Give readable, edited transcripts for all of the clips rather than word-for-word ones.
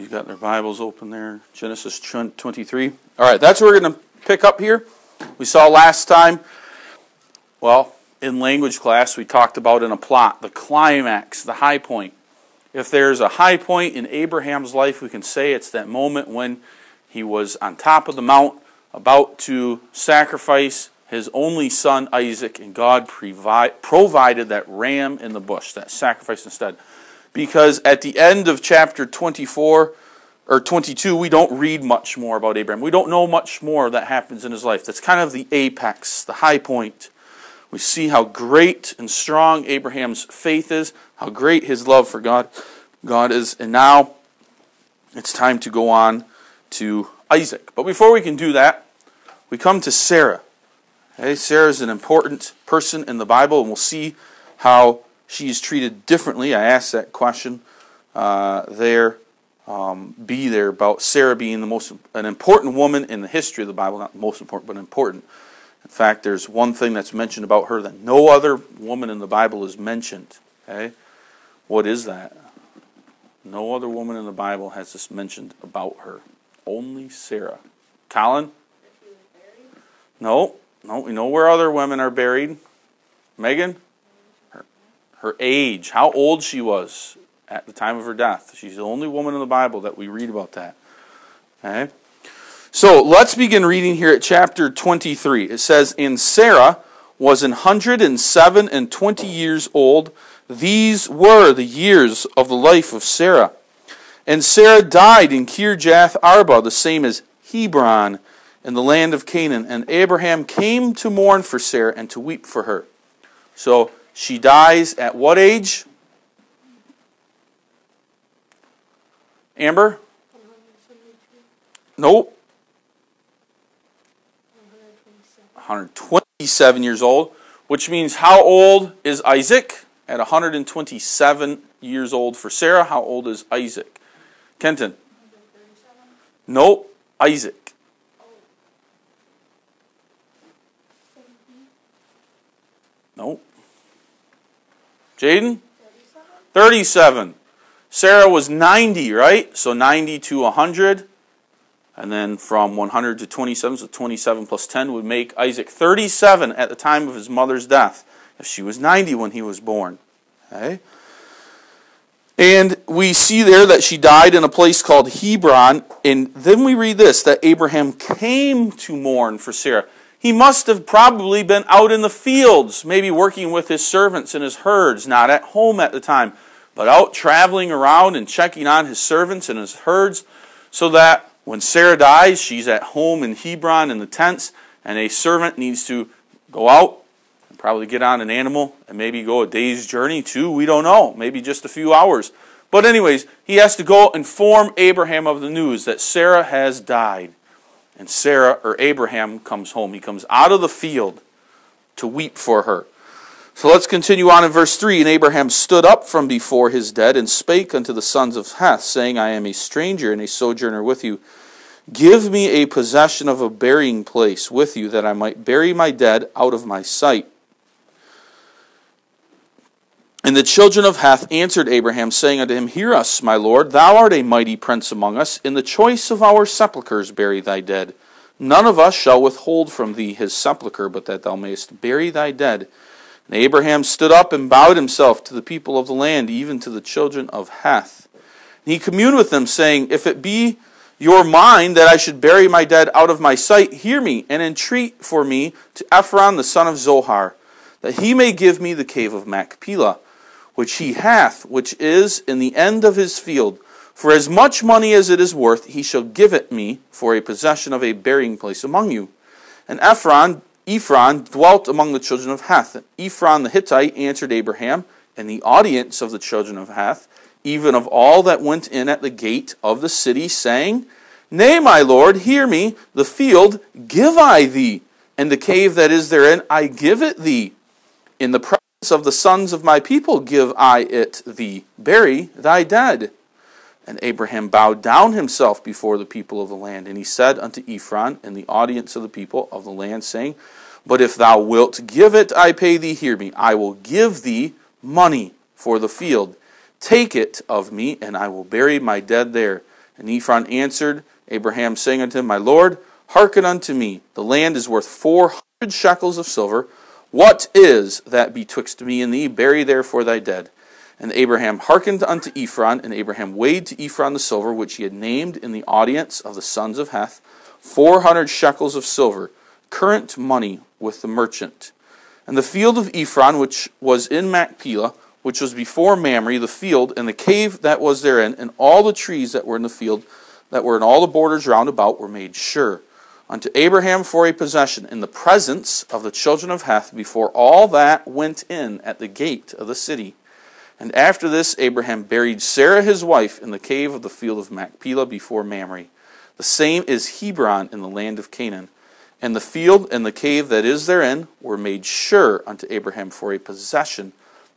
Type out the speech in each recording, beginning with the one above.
Everybody's got their Bibles open there. Genesis 23. All right, that's where we're going to pick up here. We saw last time, well, in language class, we talked about in a plot, the climax, the high point. If there's a high point in Abraham's life, we can say it's that moment when he was on top of the mount, about to sacrifice his only son, Isaac, and God provided that ram in the bush, that sacrifice instead. Because at the end of chapter 24 or 22, we don't read much more about Abraham. We don't know much more that happens in his life. That's kind of the apex, the high point. We see how great and strong Abraham's faith is, how great his love for God is. And now it's time to go on to Isaac. But before we can do that, we come to Sarah. Okay, Sarah is an important person in the Bible, and we'll see how she is treated differently. I asked that question about Sarah being an important woman in the history of the Bible. Not the most important, but important. In fact, there's one thing that's mentioned about her that no other woman in the Bible is mentioned. Okay, what is that? No other woman in the Bible has this mentioned about her. Only Sarah. Colin? No, we know where other women are buried. Megan? Her age, how old she was at the time of her death. She's the only woman in the Bible that we read about that. Okay? So let's begin reading here at chapter 23. It says, "And Sarah was 107 and 20 years old. These were the years of the life of Sarah. And Sarah died in Kirjath Arba, the same as Hebron, in the land of Canaan. And Abraham came to mourn for Sarah and to weep for her." So she dies at what age? Amber? 172. Nope. 127 years old. Which means how old is Isaac? At 127 years old for Sarah. How old is Isaac? Kenton? 137. Nope. Isaac. Nope. Jaden? 37. Sarah was 90, right? So 90 to 100. And then from 100 to 27, so 27 plus 10 would make Isaac 37 at the time of his mother's death. If she was 90 when he was born. Okay? And we see there that she died in a place called Hebron. And then we read this, that Abraham came to mourn for Sarah. He must have probably been out in the fields, maybe working with his servants and his herds, not at home at the time, but out traveling around and checking on his servants and his herds, so that when Sarah dies, she's at home in Hebron in the tents, and a servant needs to go out and probably get on an animal and maybe go a day's journey too. We don't know, maybe just a few hours. But anyways, he has to go inform Abraham of the news that Sarah has died. And Abraham comes home. He comes out of the field to weep for her. So let's continue on in verse 3. "And Abraham stood up from before his dead, and spake unto the sons of Heth, saying, I am a stranger and a sojourner with you. Give me a possession of a burying place with you, that I might bury my dead out of my sight. And the children of Heth answered Abraham, saying unto him, Hear us, my lord, thou art a mighty prince among us. In the choice of our sepulchres bury thy dead. None of us shall withhold from thee his sepulchre, but that thou mayest bury thy dead. And Abraham stood up and bowed himself to the people of the land, even to the children of Heth. And he communed with them, saying, If it be your mind that I should bury my dead out of my sight, hear me, and entreat for me to Ephron the son of Zohar, that he may give me the cave of Machpelah, which he hath, which is in the end of his field. For as much money as it is worth, he shall give it me for a possession of a burying place among you. And Ephron dwelt among the children of Heth. And Ephron the Hittite answered Abraham, and the audience of the children of Heth, even of all that went in at the gate of the city, saying, Nay, my lord, hear me, the field give I thee, and the cave that is therein I give it thee. In the presence of the sons of my people give I it thee. Bury thy dead. And Abraham bowed down himself before the people of the land. And he said unto Ephron and the audience of the people of the land, saying, But if thou wilt give it, I pay thee, hear me. I will give thee money for the field. Take it of me, and I will bury my dead there. And Ephron answered Abraham, saying unto him, My Lord, hearken unto me. The land is worth 400 shekels of silver. What is that betwixt me and thee? Bury therefore thy dead. And Abraham hearkened unto Ephron, and Abraham weighed to Ephron the silver, which he had named in the audience of the sons of Heth, 400 shekels of silver, current money with the merchant. And the field of Ephron, which was in Machpelah, which was before Mamre, the field, and the cave that was therein, and all the trees that were in the field, that were in all the borders round about, were made sure unto Abraham for a possession, in the presence of the children of Heth, before all that went in at the gate of the city. And after this Abraham buried Sarah his wife in the cave of the field of Machpelah before Mamre. The same is Hebron in the land of Canaan. And the field and the cave that is therein were made sure unto Abraham for a possession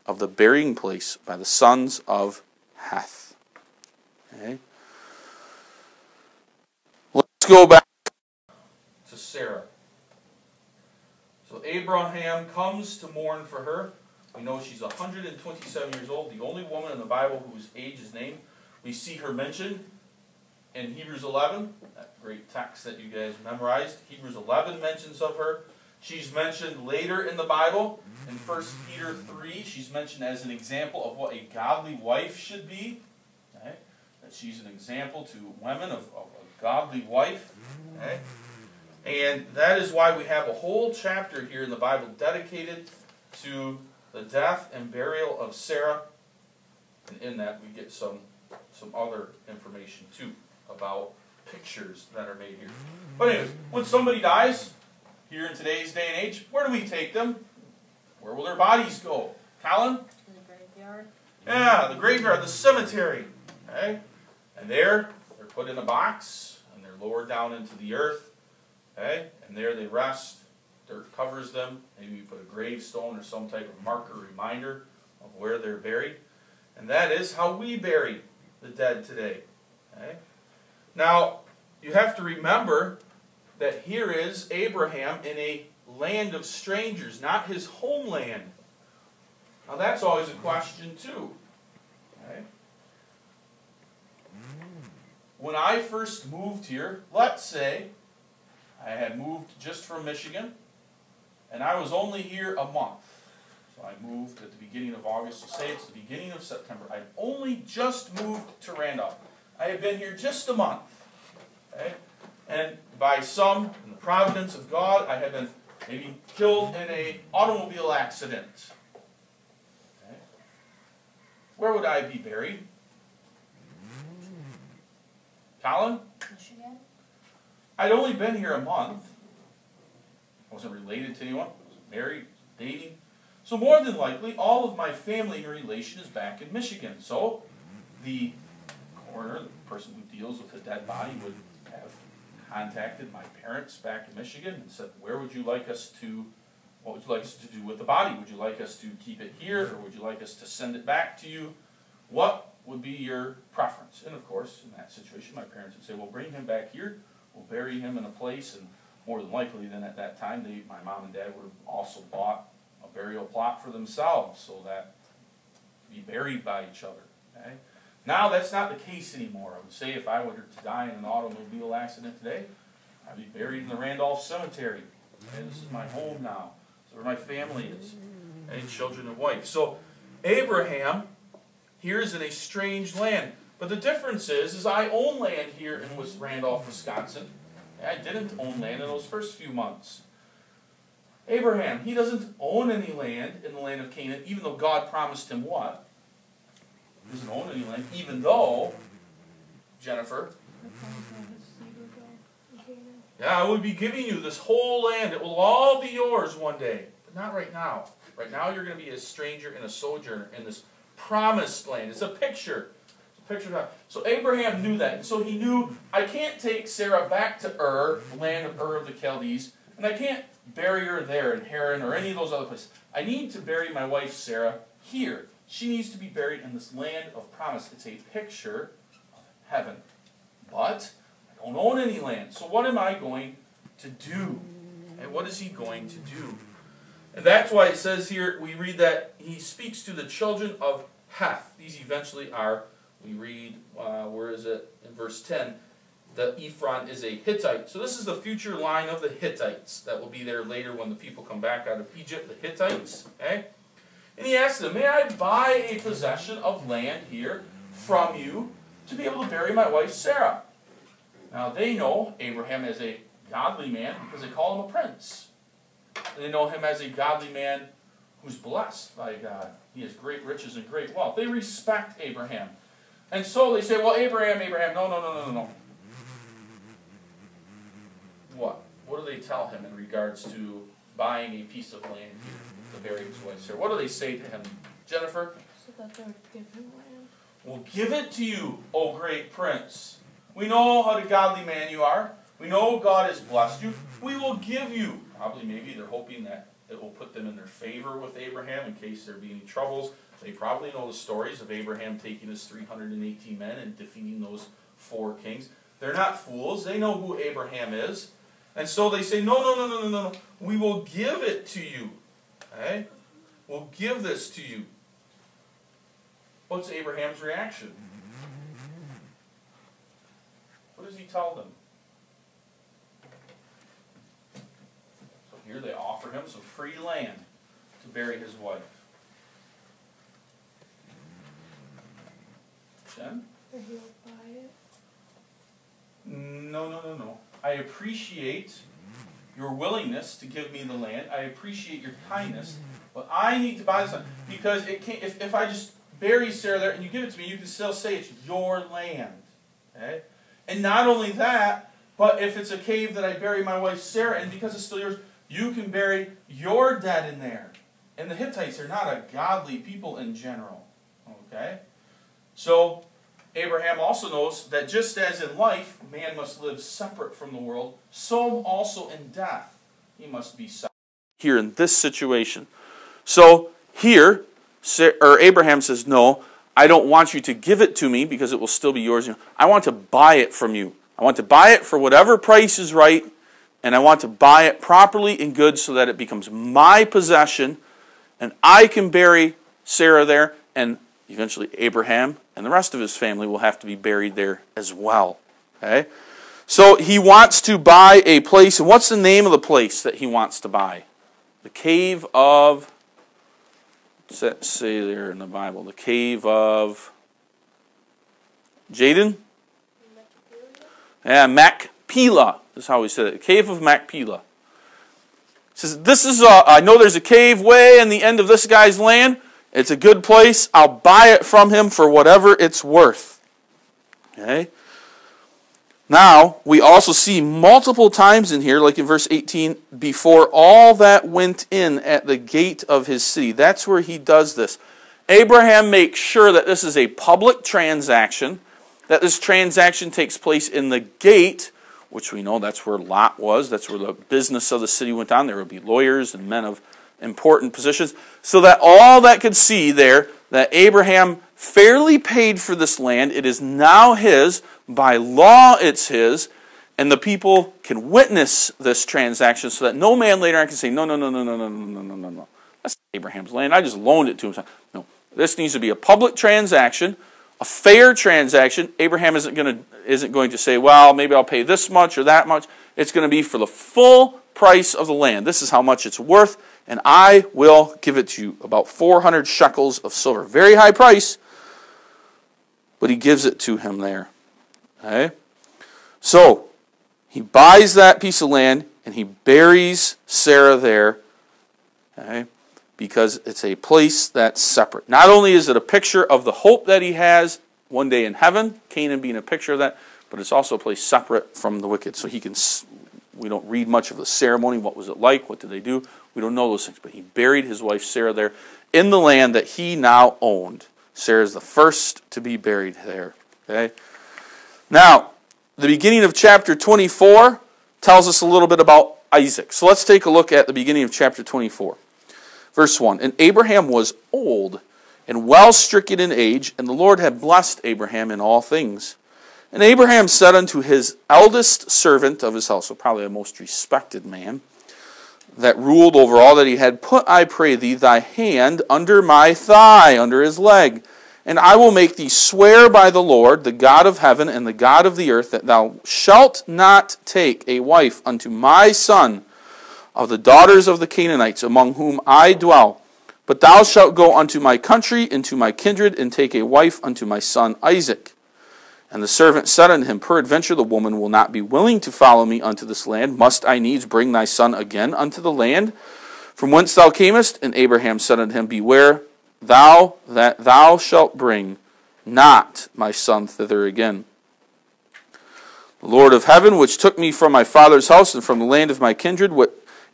of the burying place by the sons of Heth. Okay. Let's go back to Sarah. So Abraham comes to mourn for her. We know she's 127 years old, the only woman in the Bible whose age is named. We see her mentioned in Hebrews 11, that great text that you guys memorized. Hebrews 11 mentions of her. She's mentioned later in the Bible. In 1 Peter 3, she's mentioned as an example of what a godly wife should be. Okay? That she's an example to women of a godly wife. Okay? And that is why we have a whole chapter here in the Bible dedicated to the death and burial of Sarah. And in that we get some other information too about pictures that are made here. But anyways, when somebody dies, here in today's day and age, where do we take them? Where will their bodies go? Colin? In the graveyard. Yeah, the graveyard, the cemetery. Okay? And there, they're put in a box, and they're lowered down into the earth. Okay? And there they rest. Dirt covers them. Maybe you put a gravestone or some type of marker reminder of where they're buried. And that is how we bury the dead today. Okay? Now, you have to remember that here is Abraham in a land of strangers, not his homeland. Now that's always a question too. Okay? When I first moved here, let's say I had moved just from Michigan, and I was only here a month. So I moved at the beginning of August, so say it's the beginning of September. I'd only just moved to Randolph. I had been here just a month. Okay? And by some, in the providence of God, I had been maybe killed in an automobile accident. Okay? Where would I be buried? Colin? Michigan. I'd only been here a month. I wasn't related to anyone. I wasn't married, dating. So more than likely, all of my family and relation is back in Michigan. So the coroner, the person who deals with the dead body, would have contacted my parents back in Michigan and said, what would you like us to do with the body? Would you like us to keep it here, or would you like us to send it back to you? What would be your preference? And of course, in that situation, my parents would say, well, bring him back here. We'll bury him in a place. And more than likely, then at that time, my mom and dad would have also bought a burial plot for themselves so that be buried by each other. Okay? Now that's not the case anymore. I would say if I were to die in an automobile accident today, I'd be buried in the Randolph Cemetery. Okay? This is my home now. This is where my family is. Okay? Children and wife. So Abraham here is in a strange land. But the difference is I own land here in Randolph, Wisconsin. I didn't own land in those first few months. Abraham, he doesn't own any land in the land of Canaan, even though God promised him what? He doesn't own any land, even though, Jennifer, yeah, I will be giving you this whole land. It will all be yours one day. But not right now. Right now you're going to be a stranger and a sojourner in this promised land. It's a picture. So Abraham knew that. And so he knew, I can't take Sarah back to Ur, the land of Ur of the Chaldees, and I can't bury her there in Haran or any of those other places. I need to bury my wife Sarah here. She needs to be buried in this land of promise. It's a picture of heaven. But I don't own any land. So what am I going to do? And what is he going to do? And that's why it says here, we read that he speaks to the children of Heth. These eventually are We read, where is it? In verse 10, the Ephron is a Hittite. So this is the future line of the Hittites that will be there later when the people come back out of Egypt, the Hittites. Okay? And he asked them, may I buy a possession of land here from you to be able to bury my wife Sarah? Now they know Abraham as a godly man because they call him a prince. And they know him as a godly man who's blessed by God. He has great riches and great wealth. They respect Abraham. And so they say, well, Abraham, no. What? What do they tell him in regards to buying a piece of land here to bury his wife Sarah? What do they say to him? Jennifer? So that they would give him land. We'll give it to you, O great prince. We know how the godly man you are. We know God has blessed you. We will give you. Probably maybe they're hoping that it will put them in their favor with Abraham in case there be any troubles. They probably know the stories of Abraham taking his 318 men and defeating those 4 kings. They're not fools. They know who Abraham is. And so they say, no. We will give it to you. Okay? We'll give this to you. What's Abraham's reaction? What does he tell them? So here they offer him some free land to bury his wife. Jen? Or he'll buy it. No. I appreciate your willingness to give me the land. I appreciate your kindness. But I need to buy this land. Because it can't, if I just bury Sarah there and you give it to me, you can still say it's your land. Okay? And not only that, but if it's a cave that I bury my wife Sarah in, because it's still yours, you can bury your dead in there. And the Hittites are not a godly people in general. Okay? So, Abraham also knows that just as in life, man must live separate from the world, so also in death, he must be separate. Here in this situation. So, here, Abraham says, no, I don't want you to give it to me because it will still be yours. I want to buy it from you. I want to buy it for whatever price is right, and I want to buy it properly and good so that it becomes my possession, and I can bury Sarah there, and eventually Abraham and the rest of his family will have to be buried there as well. Okay? So he wants to buy a place, and what's the name of the place that he wants to buy? The cave of... What's that say there in the Bible? The cave of Jaden? Yeah, Machpelah is how we said it. The cave of Machpelah. It says, this is I know there's a cave way in the end of this guy's land. It's a good place. I'll buy it from him for whatever it's worth. Okay? Now, we also see multiple times in here, like in verse 18, before all that went in at the gate of his city. That's where he does this. Abraham makes sure that this is a public transaction, that this transaction takes place in the gate, which we know that's where Lot was. That's where the business of the city went on. There would be lawyers and men of important positions, so that all that could see there, that Abraham fairly paid for this land. It is now his. By law, it's his. And the people can witness this transaction so that no man later on can say, no. That's Abraham's land. I just loaned it to him. No. This needs to be a public transaction, a fair transaction. Abraham isn't going to say, well, maybe I'll pay this much or that much. It's going to be for the full price of the land. This is how much it's worth, and I will give it to you. About 400 shekels of silver. Very high price, but he gives it to him there. Okay? So, he buys that piece of land, and he buries Sarah there, okay, because it's a place that's separate. Not only is it a picture of the hope that he has one day in heaven, Canaan being a picture of that, but it's also a place separate from the wicked. So we don't read much of the ceremony. What was it like? What did they do? We don't know those things. But he buried his wife Sarah there in the land that he now owned. Sarah is the first to be buried there. Okay? Now, the beginning of chapter 24 tells us a little bit about Isaac. So let's take a look at the beginning of chapter 24. Verse 1, and Abraham was old and well stricken in age, and the Lord had blessed Abraham in all things. And Abraham said unto his eldest servant of his house, so probably the most respected man, that ruled over all that he had, put, I pray thee, thy hand under my thigh, under his leg, And I will make thee swear by the Lord, the God of heaven and the God of the earth, that thou shalt not take a wife unto my son of the daughters of the Canaanites, among whom I dwell. But thou shalt go unto my country, into my kindred, and take a wife unto my son Isaac. And the servant said unto him, Peradventure the woman will not be willing to follow me unto this land. Must I needs bring thy son again unto the land from whence thou camest? And Abraham said unto him, Beware thou that thou shalt bring not my son thither again. The Lord of heaven, which took me from my father's house and from the land of my kindred,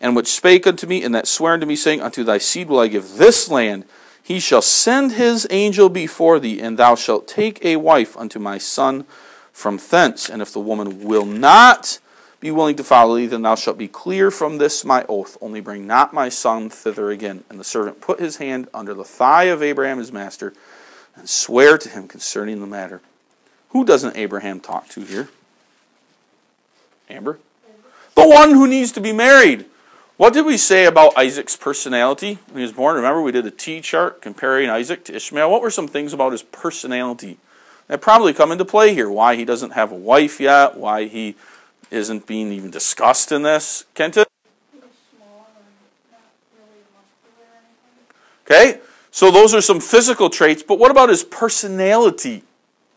and which spake unto me, and that sware unto me, saying, Unto thy seed will I give this land, he shall send his angel before thee, and thou shalt take a wife unto my son from thence. And if the woman will not be willing to follow thee, then thou shalt be clear from this my oath. Only bring not my son thither again. And the servant put his hand under the thigh of Abraham his master, and sware to him concerning the matter. Who doesn't Abraham talk to here? Amber? The one who needs to be married. What did we say about Isaac's personality when he was born? Remember, we did a T-chart comparing Isaac to Ishmael. What were some things about his personality that probably come into play here? Why he doesn't have a wife yet? Why he isn't being even discussed in this? Kenton? He was small and not really muscular or anything. Okay, so those are some physical traits, but what about his personality?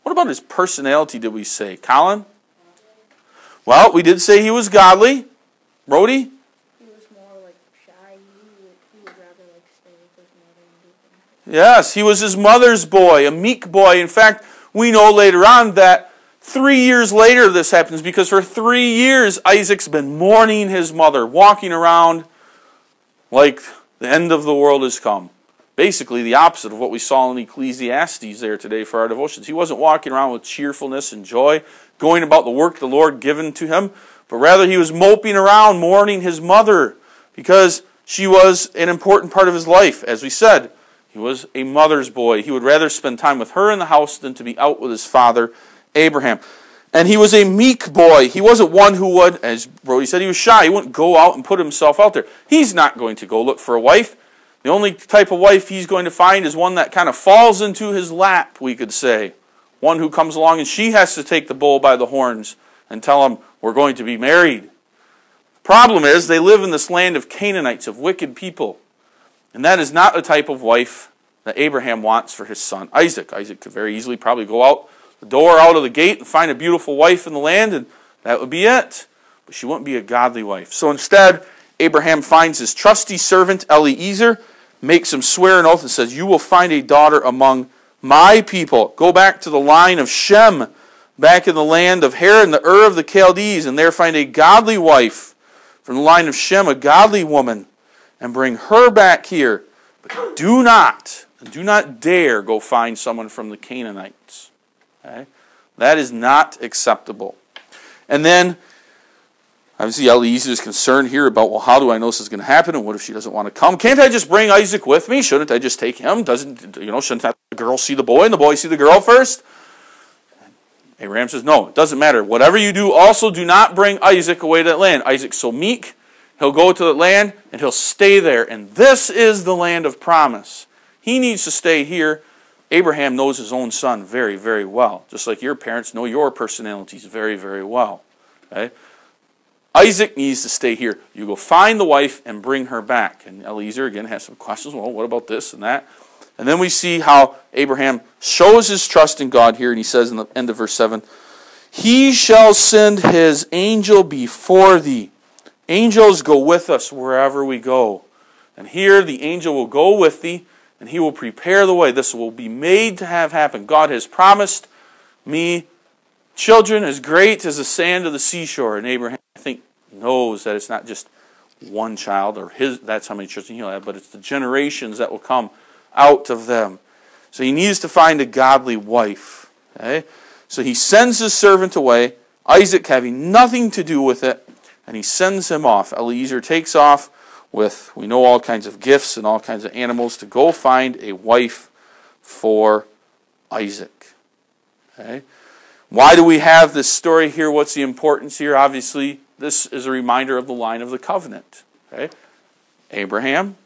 What about his personality did we say? Colin? Well, we did say he was godly. Brody? Yes, he was his mother's boy, a meek boy. In fact, we know later on that 3 years later this happens, because for 3 years Isaac's been mourning his mother, walking around like the end of the world has come. Basically the opposite of what we saw in Ecclesiastes there today for our devotions. He wasn't walking around with cheerfulness and joy, going about the work the Lord given to him, but rather he was moping around, mourning his mother, because she was an important part of his life. As we said, he was a mother's boy. He would rather spend time with her in the house than to be out with his father, Abraham. And he was a meek boy. He wasn't one who would, as Brody said, he was shy. He wouldn't go out and put himself out there. He's not going to go look for a wife. The only type of wife he's going to find is one that kind of falls into his lap, we could say. One who comes along and she has to take the bull by the horns and tell him, we're going to be married. The problem is they live in this land of Canaanites, of wicked people. And that is not the type of wife that Abraham wants for his son Isaac. Isaac could very easily probably go out the door, out of the gate, and find a beautiful wife in the land, and that would be it. But she wouldn't be a godly wife. So instead, Abraham finds his trusty servant Eliezer, makes him swear an oath, and says, You will find a daughter among my people. Go back to the line of Shem, back in the land of Haran, the Ur of the Chaldees, and there find a godly wife from the line of Shem, a godly woman, and bring her back here. But do not dare go find someone from the Canaanites. Okay? That is not acceptable. And then, obviously, Eliezer is concerned here about, well, how do I know this is going to happen, and what if she doesn't want to come? Can't I just bring Isaac with me? Shouldn't I just take him? Shouldn't the girl see the boy and the boy see the girl first? Abraham says, no, it doesn't matter. Whatever you do, also do not bring Isaac away to that land. Isaac's so meek, he'll go to the land and he'll stay there. And this is the land of promise. He needs to stay here. Abraham knows his own son very, very well. Just like your parents know your personalities very, very well. Okay? Isaac needs to stay here. You go find the wife and bring her back. And Eliezer, again, has some questions. Well, what about this and that? And then we see how Abraham shows his trust in God here. And he says in the end of verse 7, He shall send his angel before thee. Angels go with us wherever we go. And here the angel will go with thee, and he will prepare the way. This will be made to have happen. God has promised me children as great as the sand of the seashore. And Abraham, I think, knows that it's not just one child, or that's how many children he'll have, but it's the generations that will come out of them. So he needs to find a godly wife. Okay? So he sends his servant away, Isaac having nothing to do with it, and he sends him off. Eliezer takes off with, we know, all kinds of gifts and all kinds of animals to go find a wife for Isaac. Okay? Why do we have this story here? What's the importance here? Obviously, this is a reminder of the line of the covenant. Okay? Abraham,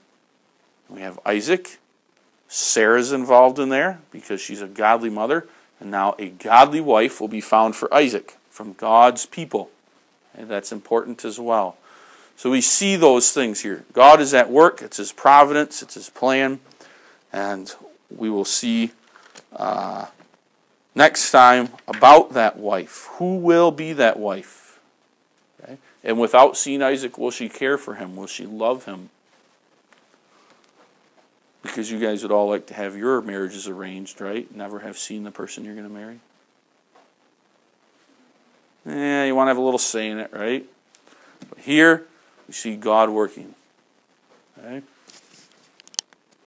we have Isaac, Sarah's involved in there because she's a godly mother. And now a godly wife will be found for Isaac from God's people. And that's important as well. So we see those things here. God is at work. It's His providence. It's His plan. And we will see next time about that wife. Who will be that wife? Okay? And without seeing Isaac, will she care for him? Will she love him? Because you guys would all like to have your marriages arranged, right? Never have seen the person you're going to marry. You want to have a little say in it, right? But here, we see God working. Okay?